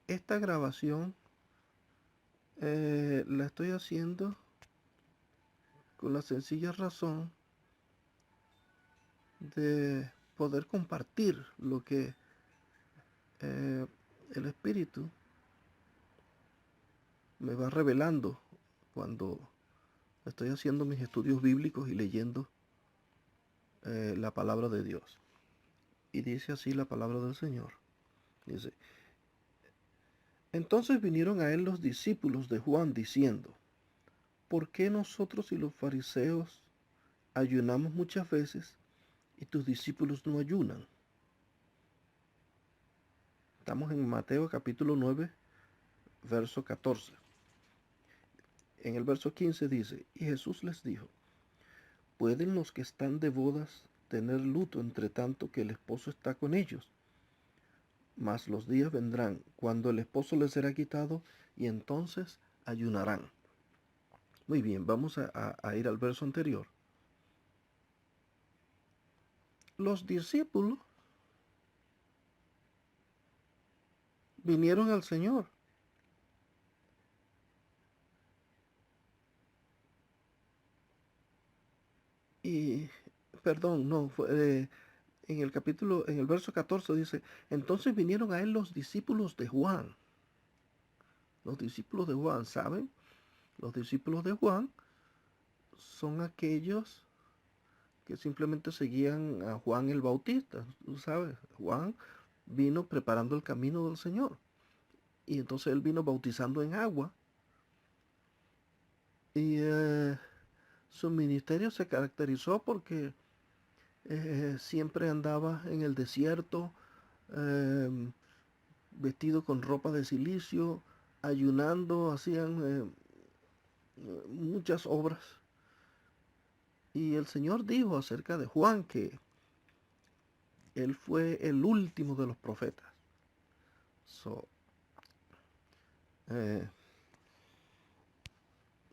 esta grabación la estoy haciendo con la sencilla razón de poder compartir lo que el Espíritu me va revelando cuando estoy haciendo mis estudios bíblicos y leyendo la palabra de Dios. Y dice así la palabra del Señor. Dice, entonces vinieron a él los discípulos de Juan diciendo, ¿por qué nosotros y los fariseos ayunamos muchas veces y tus discípulos no ayunan? Estamos en Mateo capítulo 9, verso 14. En el verso 15 dice, y Jesús les dijo, ¿pueden los que están de bodas tener luto entre tanto que el esposo está con ellos? Mas los días vendrán cuando el esposo les será quitado y entonces ayunarán. Muy bien, vamos a ir al verso anterior. Los discípulos vinieron al Señor. Y, perdón, no, en el capítulo, en el verso 14 dice, entonces vinieron a él los discípulos de Juan. Los discípulos de Juan, ¿saben? Los discípulos de Juan son aquellos que simplemente seguían a Juan el Bautista, tú sabes. Juan vino preparando el camino del Señor. Y entonces él vino bautizando en agua. Y su ministerio se caracterizó porque siempre andaba en el desierto, eh, vestido con ropa de silicio, ayunando, hacían muchas obras. Y el Señor dijo acerca de Juan que él fue el último de los profetas. So,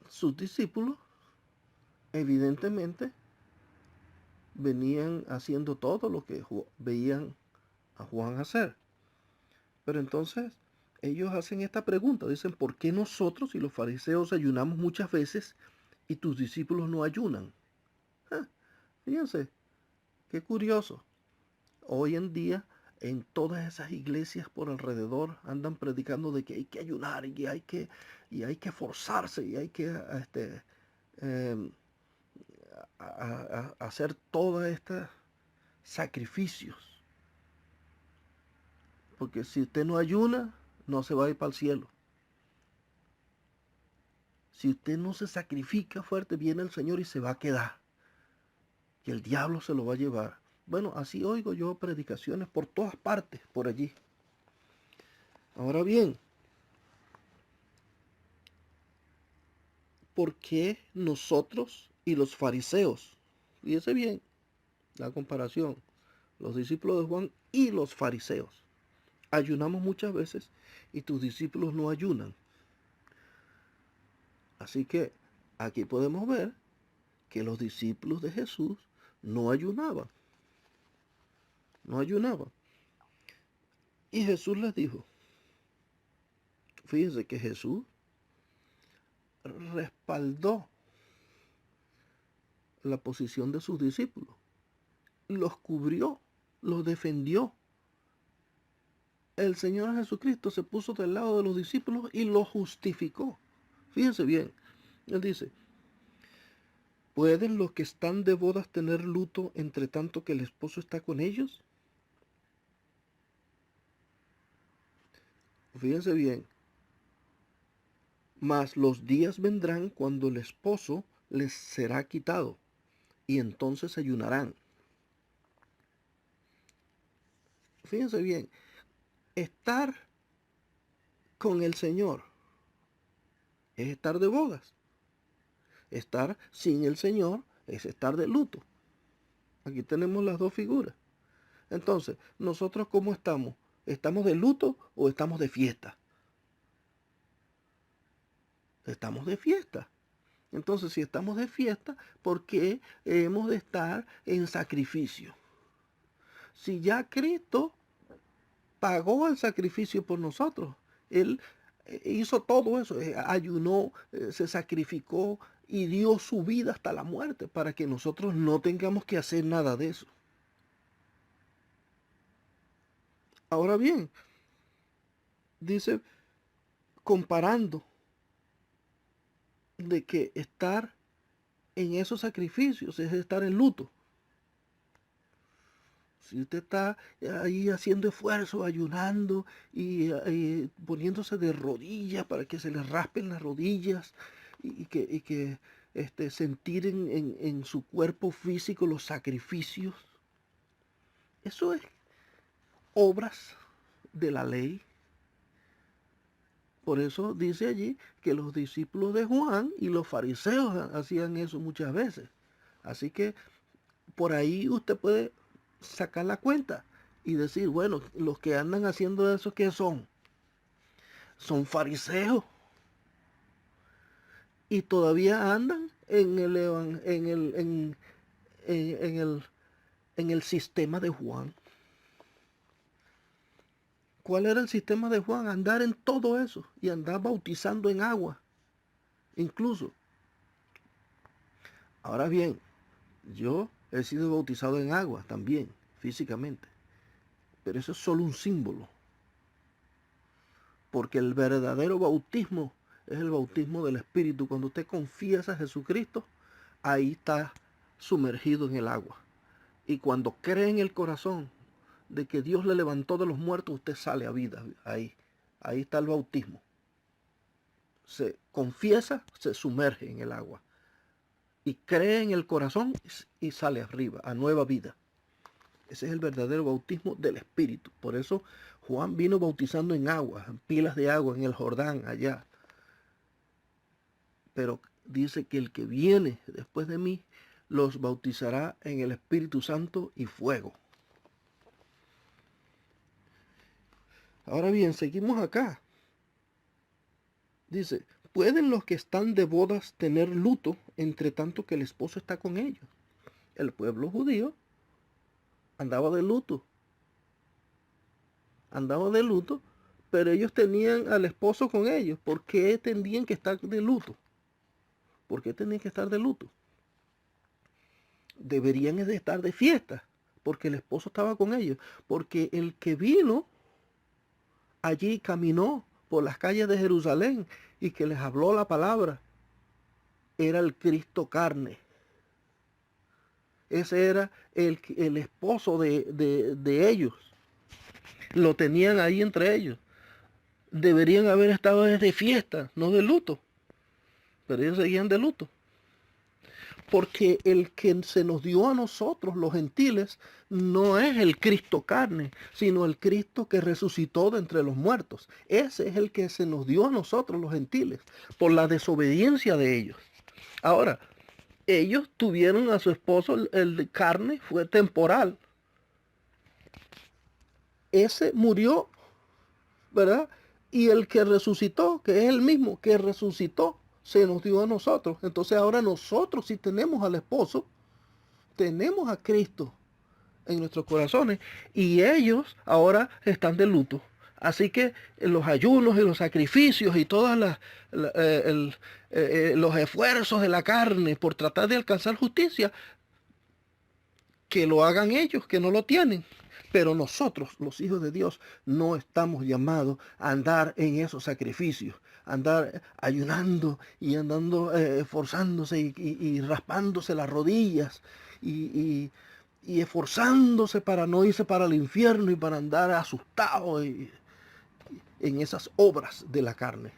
sus discípulos evidentemente venían haciendo todo lo que veían a Juan hacer. Pero entonces ellos hacen esta pregunta, dicen, ¿por qué nosotros y los fariseos ayunamos muchas veces y tus discípulos no ayunan? Fíjense, qué curioso. Hoy en día en todas esas iglesias por alrededor andan predicando de que hay que ayunar y hay que forzarse y hay que eh, hacer todos estos sacrificios. Porque si usted no ayuna, no se va a ir para el cielo. Si usted no se sacrifica fuerte, viene el Señor y se va a quedar. Y el diablo se lo va a llevar. Bueno, así oigo yo predicaciones por todas partes, por allí. Ahora bien, ¿por qué nosotros y los fariseos? Fíjese bien la comparación. Los discípulos de Juan y los fariseos. Ayunamos muchas veces y tus discípulos no ayunan. Así que aquí podemos ver que los discípulos de Jesús no ayunaban. No ayunaban. Y Jesús les dijo, fíjense que Jesús respaldó la posición de sus discípulos, los cubrió, los defendió. El Señor Jesucristo se puso del lado de los discípulos y los justificó. Fíjense bien, Él dice, ¿pueden los que están de bodas tener luto entre tanto que el esposo está con ellos? Fíjense bien, mas los días vendrán cuando el esposo les será quitado, y entonces ayunarán. Fíjense bien, estar con el Señor es estar de bodas. Estar sin el Señor es estar de luto. Aquí tenemos las dos figuras. Entonces, ¿nosotros cómo estamos? ¿Estamos de luto o estamos de fiesta? Estamos de fiesta. Entonces, si estamos de fiesta, ¿por qué hemos de estar en sacrificio? Si ya Cristo pagó el sacrificio por nosotros, Él hizo todo eso, ayunó, se sacrificó y dio su vida hasta la muerte para que nosotros no tengamos que hacer nada de eso. Ahora bien, dice, comparando de que estar en esos sacrificios es estar en luto. Si usted está ahí haciendo esfuerzo, ayunando y poniéndose de rodillas para que se le raspen las rodillas y que sentir en su cuerpo físico los sacrificios, eso es obras de la ley. Por eso dice allí que los discípulos de Juan y los fariseos hacían eso muchas veces. Así que por ahí usted puede sacar la cuenta y decir, bueno, los que andan haciendo eso, ¿qué son? Son fariseos y todavía andan en el sistema de Juan. ¿Cuál era el sistema de Juan? Andar en todo eso y andar bautizando en agua, incluso. Ahora bien, yo he sido bautizado en agua también, físicamente, pero eso es solo un símbolo, porque el verdadero bautismo es el bautismo del Espíritu. Cuando usted confiesa a Jesucristo, ahí está sumergido en el agua. Y cuando cree en el corazón de que Dios le levantó de los muertos, usted sale a vida. Ahí está el bautismo. Se confiesa, se sumerge en el agua. Y cree en el corazón y sale arriba, a nueva vida. Ese es el verdadero bautismo del Espíritu. Por eso Juan vino bautizando en agua, en pilas de agua, en el Jordán, allá. Pero dice que el que viene después de mí los bautizará en el Espíritu Santo y fuego. Ahora bien, seguimos acá. Dice, ¿pueden los que están de bodas tener luto entre tanto que el esposo está con ellos? El pueblo judío andaba de luto. Andaba de luto, pero ellos tenían al esposo con ellos. ¿Por qué tenían que estar de luto? ¿Por qué tenían que estar de luto? Deberían de estar de fiesta, porque el esposo estaba con ellos. Porque el que vino allí, caminó por las calles de Jerusalén y que les habló la palabra, era el Cristo carne. Ese era el esposo de ellos. Lo tenían ahí entre ellos. Deberían haber estado de fiesta, no de luto. Pero ellos seguían de luto. Porque el que se nos dio a nosotros, los gentiles, no es el Cristo carne, sino el Cristo que resucitó de entre los muertos. Ese es el que se nos dio a nosotros, los gentiles, por la desobediencia de ellos. Ahora, ellos tuvieron a su esposo, el de carne fue temporal. Ese murió, ¿verdad? Y el que resucitó, que es el mismo que resucitó, se nos dio a nosotros. Entonces ahora nosotros, si tenemos al esposo, tenemos a Cristo en nuestros corazones y ellos ahora están de luto. Así que los ayunos y los sacrificios y todos los esfuerzos de la carne por tratar de alcanzar justicia, que lo hagan ellos, que no lo tienen. Pero nosotros, los hijos de Dios, no estamos llamados a andar en esos sacrificios, a andar ayunando y andando esforzándose y raspándose las rodillas y esforzándose para no irse para el infierno y para andar asustado en esas obras de la carne.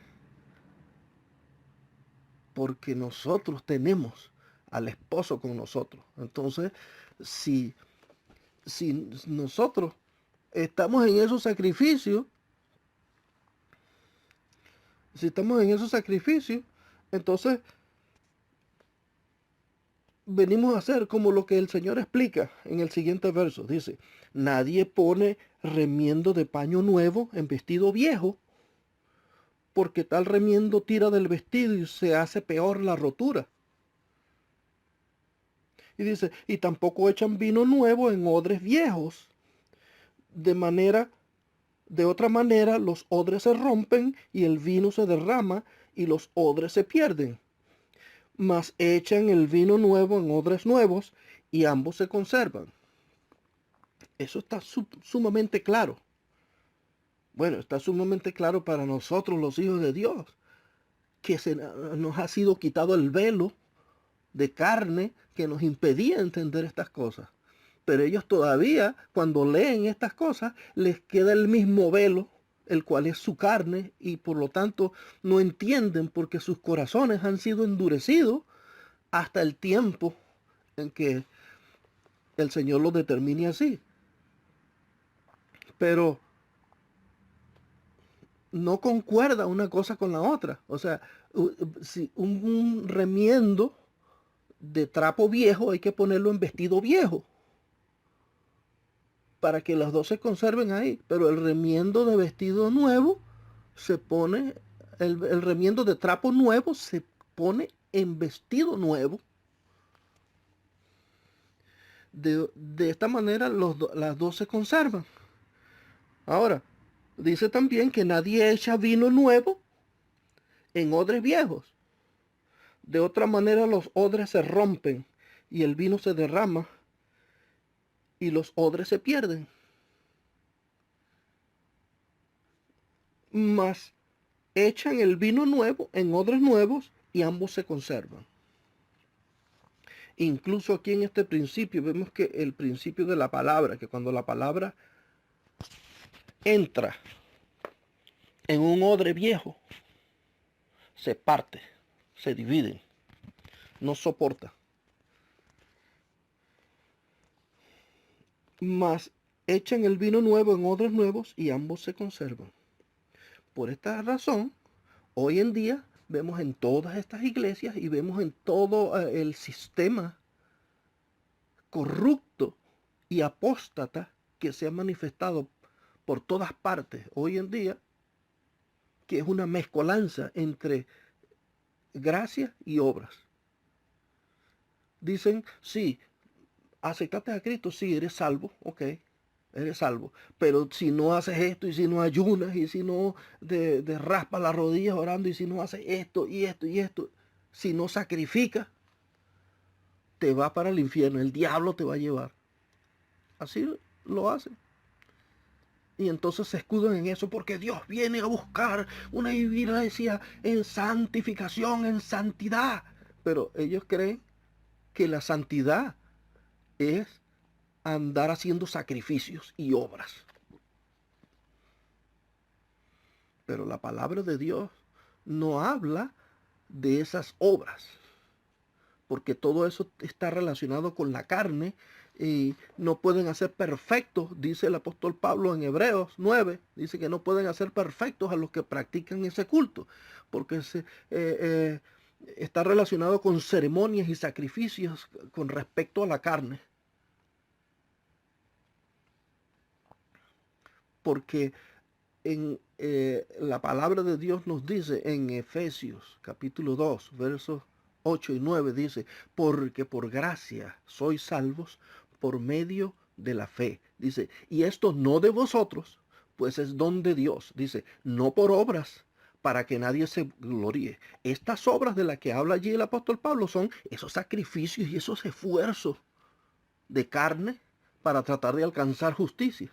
Porque nosotros tenemos al esposo con nosotros. Entonces, si nosotros estamos en esos sacrificios, entonces venimos a hacer como lo que el Señor explica en el siguiente verso. Dice, nadie pone remiendo de paño nuevo en vestido viejo, porque tal remiendo tira del vestido y se hace peor la rotura. Y dice, y tampoco echan vino nuevo en odres viejos, de manera De otra manera, los odres se rompen y el vino se derrama y los odres se pierden. Mas echan el vino nuevo en odres nuevos y ambos se conservan. Eso está sumamente claro. Bueno, está sumamente claro para nosotros los hijos de Dios, que nos ha sido quitado el velo de carne que nos impedía entender estas cosas. Pero ellos todavía, cuando leen estas cosas, les queda el mismo velo, el cual es su carne, y por lo tanto no entienden porque sus corazones han sido endurecidos hasta el tiempo en que el Señor los determine así. Pero no concuerda una cosa con la otra. O sea, si un remiendo de trapo viejo hay que ponerlo en vestido viejo para que las dos se conserven ahí. Pero el remiendo de vestido nuevo se pone, el remiendo de trapo nuevo se pone en vestido nuevo. De esta manera las dos se conservan. Ahora, dice también que nadie echa vino nuevo en odres viejos. De otra manera los odres se rompen y el vino se derrama y los odres se pierden. Mas echan el vino nuevo en odres nuevos y ambos se conservan. Incluso aquí en este principio vemos que el principio de la palabra, que cuando la palabra entra en un odre viejo, se parte, se dividen, no soporta. Mas echan el vino nuevo en odres nuevos y ambos se conservan. Por esta razón, hoy en día vemos en todas estas iglesias y vemos en todo el sistema corrupto y apóstata que se ha manifestado por todas partes hoy en día, que es una mezcolanza entre gracia y obras. Dicen, sí, aceptaste a Cristo, sí, eres salvo, ok, eres salvo. Pero si no haces esto, y si no ayunas, y si no de raspas las rodillas orando, y si no haces esto, y esto, y esto, si no sacrificas, te va para el infierno, el diablo te va a llevar. Así lo hacen. Y entonces se escudan en eso porque Dios viene a buscar una iglesia en santificación, en santidad. Pero ellos creen que la santidad es andar haciendo sacrificios y obras. Pero la palabra de Dios no habla de esas obras, porque todo eso está relacionado con la carne y no pueden hacer perfectos, dice el apóstol Pablo en Hebreos 9, dice que no pueden hacer perfectos a los que practican ese culto, porque está relacionado con ceremonias y sacrificios con respecto a la carne. Porque en la palabra de Dios nos dice en Efesios capítulo 2, versos 8 y 9, dice, porque por gracia sois salvos por medio de la fe. Dice, y esto no de vosotros, pues es don de Dios. Dice, no por obras, para que nadie se gloríe. Estas obras de las que habla allí el apóstol Pablo son esos sacrificios y esos esfuerzos de carne para tratar de alcanzar justicia.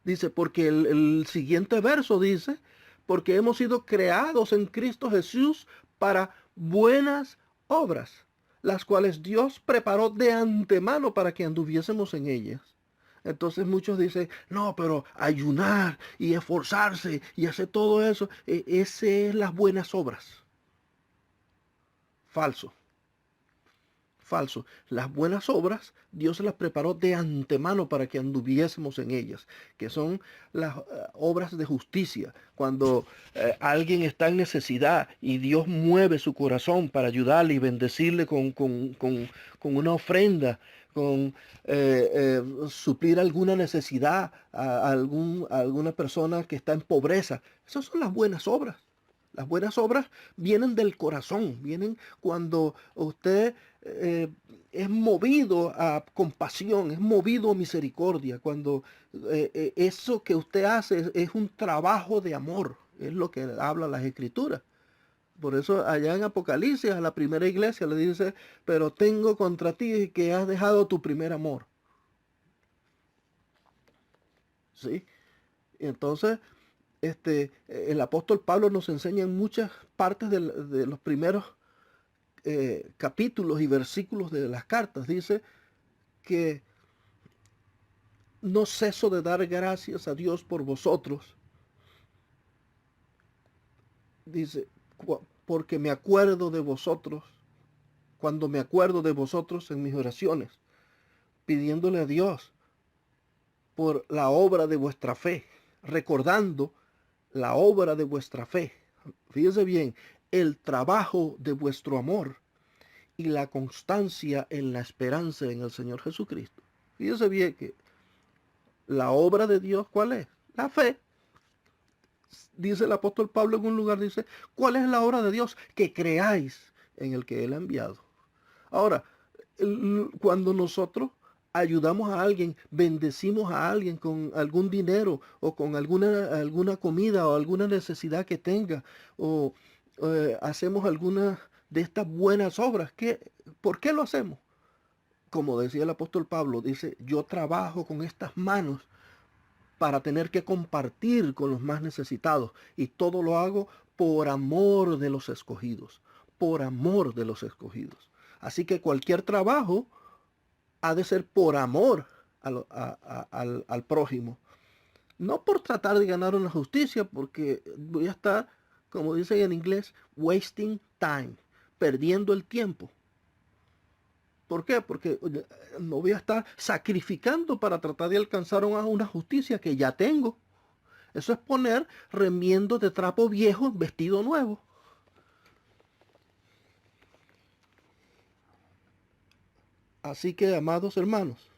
Dice, porque el siguiente verso dice, porque hemos sido creados en Cristo Jesús para buenas obras, las cuales Dios preparó de antemano para que anduviésemos en ellas. Entonces muchos dicen, no, pero ayunar y esforzarse y hacer todo eso, ese es las buenas obras. Falso. Falso. Las buenas obras, Dios las preparó de antemano para que anduviésemos en ellas, que son las obras de justicia. Cuando alguien está en necesidad y Dios mueve su corazón para ayudarle y bendecirle con una ofrenda, con suplir alguna necesidad a alguna persona que está en pobreza. Esas son las buenas obras. Las buenas obras vienen del corazón, vienen cuando usted es movido a compasión, es movido a misericordia, cuando eso que usted hace es un trabajo de amor, es lo que habla las Escrituras. Por eso allá en Apocalipsis a la primera iglesia le dice, pero tengo contra ti que has dejado tu primer amor. ¿Sí? Y entonces el apóstol Pablo nos enseña en muchas partes de los primeros capítulos y versículos de las cartas. Dice que no ceso de dar gracias a Dios por vosotros. Dice, porque me acuerdo de vosotros, cuando me acuerdo de vosotros en mis oraciones, pidiéndole a Dios por la obra de vuestra fe, recordando la obra de vuestra fe. Fíjese bien, el trabajo de vuestro amor y la constancia en la esperanza en el Señor Jesucristo. Fíjese bien que la obra de Dios, ¿cuál es? La fe. Dice el apóstol Pablo en un lugar, dice, ¿cuál es la obra de Dios? Que creáis en el que Él ha enviado. Ahora, cuando nosotros ayudamos a alguien, bendecimos a alguien con algún dinero o con alguna comida o alguna necesidad que tenga, o hacemos alguna de estas buenas obras, ¿por qué lo hacemos? Como decía el apóstol Pablo, dice, yo trabajo con estas manos para tener que compartir con los más necesitados. Y todo lo hago por amor de los escogidos, por amor de los escogidos. Así que cualquier trabajo ha de ser por amor al prójimo. No por tratar de ganar una justicia, porque voy a estar, como dicen en inglés, wasting time, perdiendo el tiempo. ¿Por qué? Porque no voy a estar sacrificando para tratar de alcanzar una justicia que ya tengo. Eso es poner remiendos de trapo viejo en vestido nuevo. Así que, amados hermanos,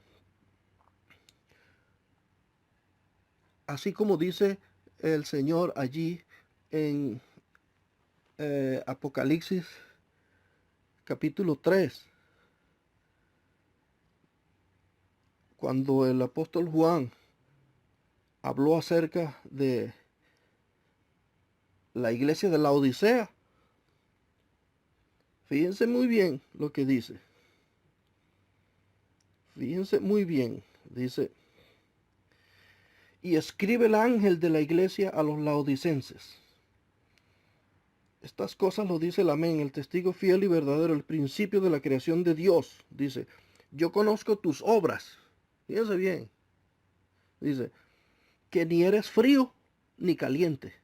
así como dice el Señor allí en Apocalipsis capítulo 3, cuando el apóstol Juan habló acerca de la iglesia de la Odisea, fíjense muy bien lo que dice. Fíjense muy bien, dice, y escribe el ángel de la iglesia a los laodicenses. Estas cosas lo dice el amén, el testigo fiel y verdadero, el principio de la creación de Dios. Dice, yo conozco tus obras. Fíjense bien. Dice, que ni eres frío ni caliente.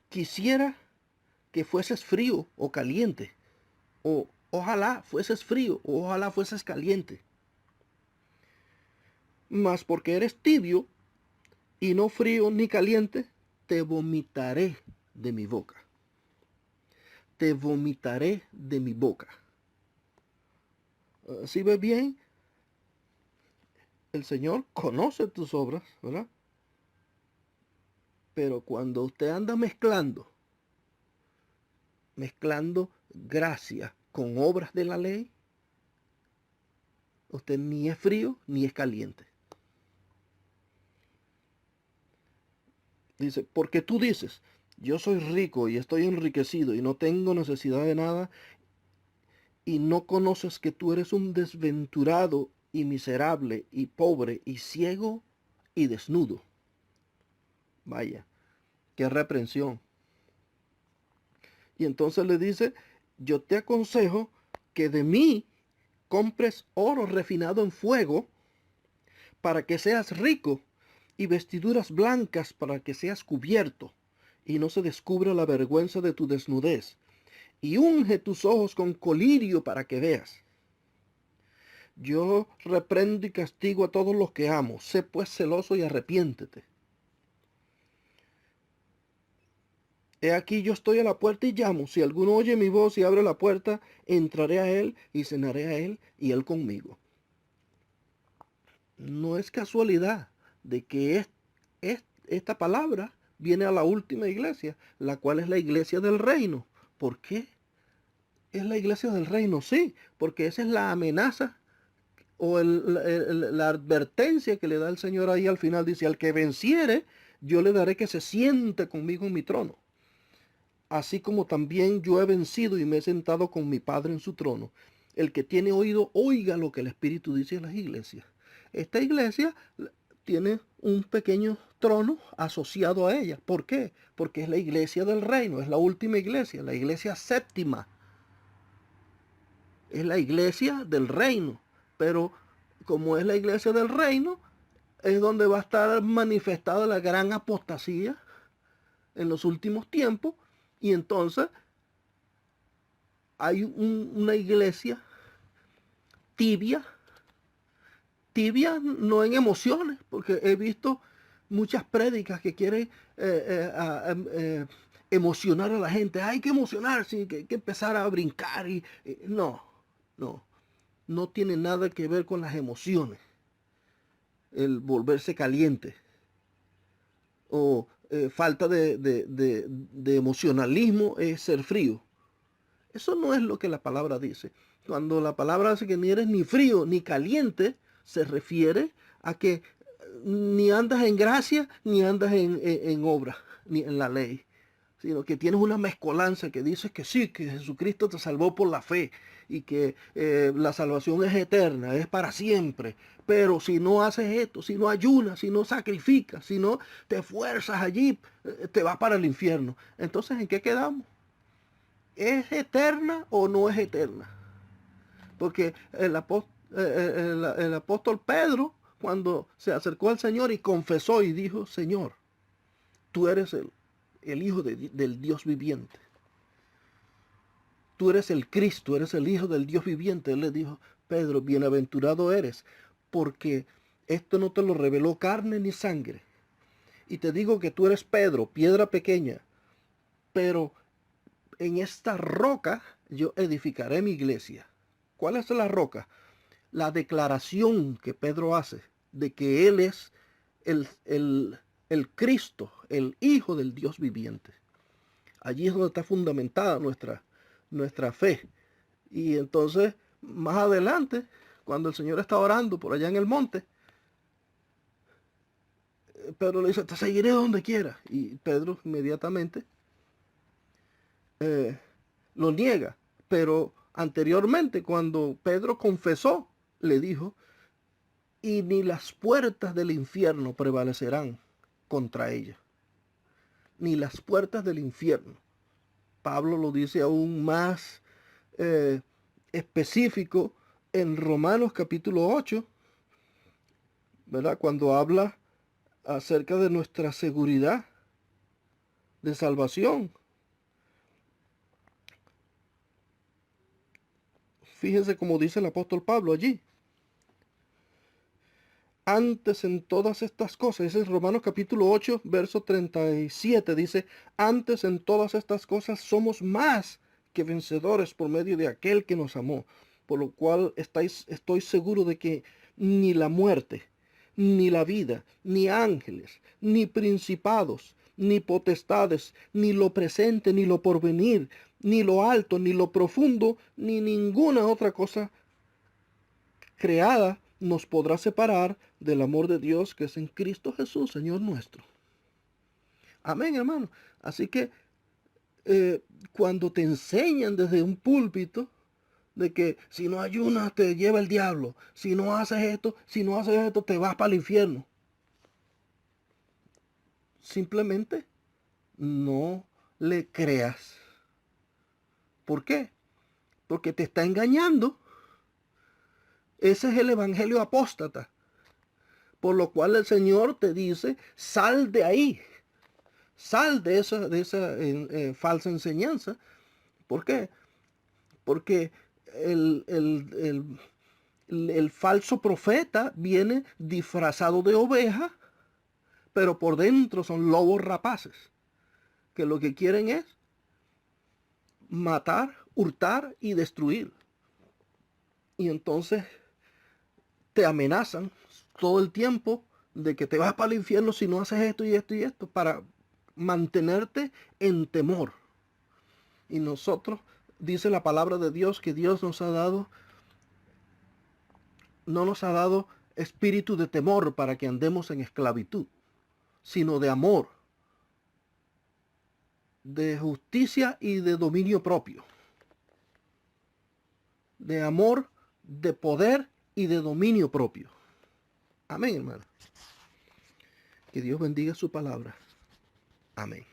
Quisiera que fueses frío o caliente. O ojalá fueses frío o ojalá fueses caliente. Mas porque eres tibio y no frío ni caliente, te vomitaré de mi boca. Te vomitaré de mi boca. Si ves bien, el Señor conoce tus obras, ¿verdad? Pero cuando usted anda mezclando gracia con obras de la ley, usted ni es frío ni es caliente. Dice, porque tú dices, yo soy rico y estoy enriquecido y no tengo necesidad de nada, y no conoces que tú eres un desventurado y miserable y pobre y ciego y desnudo. Vaya, qué reprensión. Y entonces le dice, yo te aconsejo que de mí compres oro refinado en fuego para que seas rico y vestiduras blancas para que seas cubierto y no se descubra la vergüenza de tu desnudez. Y unge tus ojos con colirio para que veas. Yo reprendo y castigo a todos los que amo. Sé pues celoso y arrepiéntete. He aquí yo estoy a la puerta y llamo. Si alguno oye mi voz y abre la puerta, entraré a él y cenaré a él y él conmigo. No es casualidad de que esta palabra viene a la última iglesia, la cual es la iglesia del reino. ¿Por qué? Es la iglesia del reino, sí, porque esa es la amenaza o la advertencia que le da el Señor ahí al final. Dice, al que venciere, yo le daré que se siente conmigo en mi trono. Así como también yo he vencido y me he sentado con mi Padre en su trono. El que tiene oído, oiga lo que el Espíritu dice a las iglesias. Esta iglesia tiene un pequeño trono asociado a ella. ¿Por qué? Porque es la iglesia del reino, es la última iglesia, la iglesia séptima. Es la iglesia del reino. Pero como es la iglesia del reino, es donde va a estar manifestada la gran apostasía en los últimos tiempos. Y entonces hay una iglesia tibia, tibia no en emociones, porque he visto muchas prédicas que quieren emocionar a la gente. Hay que emocionarse, que hay que empezar a brincar. No, no tiene nada que ver con las emociones, el volverse caliente o falta de emocionalismo es ser frío. Eso no es lo que la palabra dice. Cuando la palabra dice que ni eres ni frío ni caliente, se refiere a que ni andas en gracia ni andas en obra, ni en la ley, sino que tienes una mezcolanza que dices que sí, que Jesucristo te salvó por la fe y que la salvación es eterna, es para siempre. Pero si no haces esto, si no ayunas, si no sacrificas, si no te esfuerzas allí, te vas para el infierno. Entonces, ¿en qué quedamos? ¿Es eterna o no es eterna? Porque el apóstol Pedro, cuando se acercó al Señor y confesó y dijo, Señor, tú eres el Hijo del Dios viviente. Tú eres el Cristo, eres el Hijo del Dios viviente. Él le dijo, Pedro, bienaventurado eres, porque esto no te lo reveló carne ni sangre. Y te digo que tú eres Pedro, piedra pequeña, pero en esta roca yo edificaré mi iglesia. ¿Cuál es la roca? La declaración que Pedro hace de que Él es el Cristo, el Hijo del Dios viviente. Allí es donde está fundamentada nuestra fe. Y entonces, más adelante, cuando el Señor está orando por allá en el monte, Pedro le dice, te seguiré donde quiera. Y Pedro inmediatamente lo niega. Pero anteriormente, cuando Pedro confesó, le dijo, y ni las puertas del infierno prevalecerán contra ella. Ni las puertas del infierno. Pablo lo dice aún más específico en Romanos capítulo 8, ¿verdad? Cuando habla acerca de nuestra seguridad de salvación. Fíjense cómo dice el apóstol Pablo allí. Antes en todas estas cosas, ese es Romanos capítulo 8, verso 37, dice, antes en todas estas cosas somos más que vencedores por medio de aquel que nos amó, por lo cual estoy seguro de que ni la muerte, ni la vida, ni ángeles, ni principados, ni potestades, ni lo presente, ni lo porvenir, ni lo alto, ni lo profundo, ni ninguna otra cosa creada nos podrá separar del amor de Dios que es en Cristo Jesús, Señor nuestro. Amén, hermano. Así que cuando te enseñan desde un púlpito de que si no ayunas te lleva el diablo, si no haces esto te vas para el infierno. Simplemente no le creas. ¿Por qué? Porque te está engañando. Ese es el evangelio apóstata. Por lo cual el Señor te dice, sal de ahí. Sal de esa falsa enseñanza. ¿Por qué? Porque el falso profeta viene disfrazado de oveja, pero por dentro son lobos rapaces, que lo que quieren es matar, hurtar y destruir. Y entonces te amenazan todo el tiempo de que te vas para el infierno si no haces esto y esto y esto, para mantenerte en temor. Y nosotros, dice la palabra de Dios, que Dios nos ha dado, no nos ha dado espíritu de temor para que andemos en esclavitud, sino de amor, de justicia y de dominio propio. De amor, de poder y de dominio propio. Amén, hermano. Que Dios bendiga su palabra. Amén.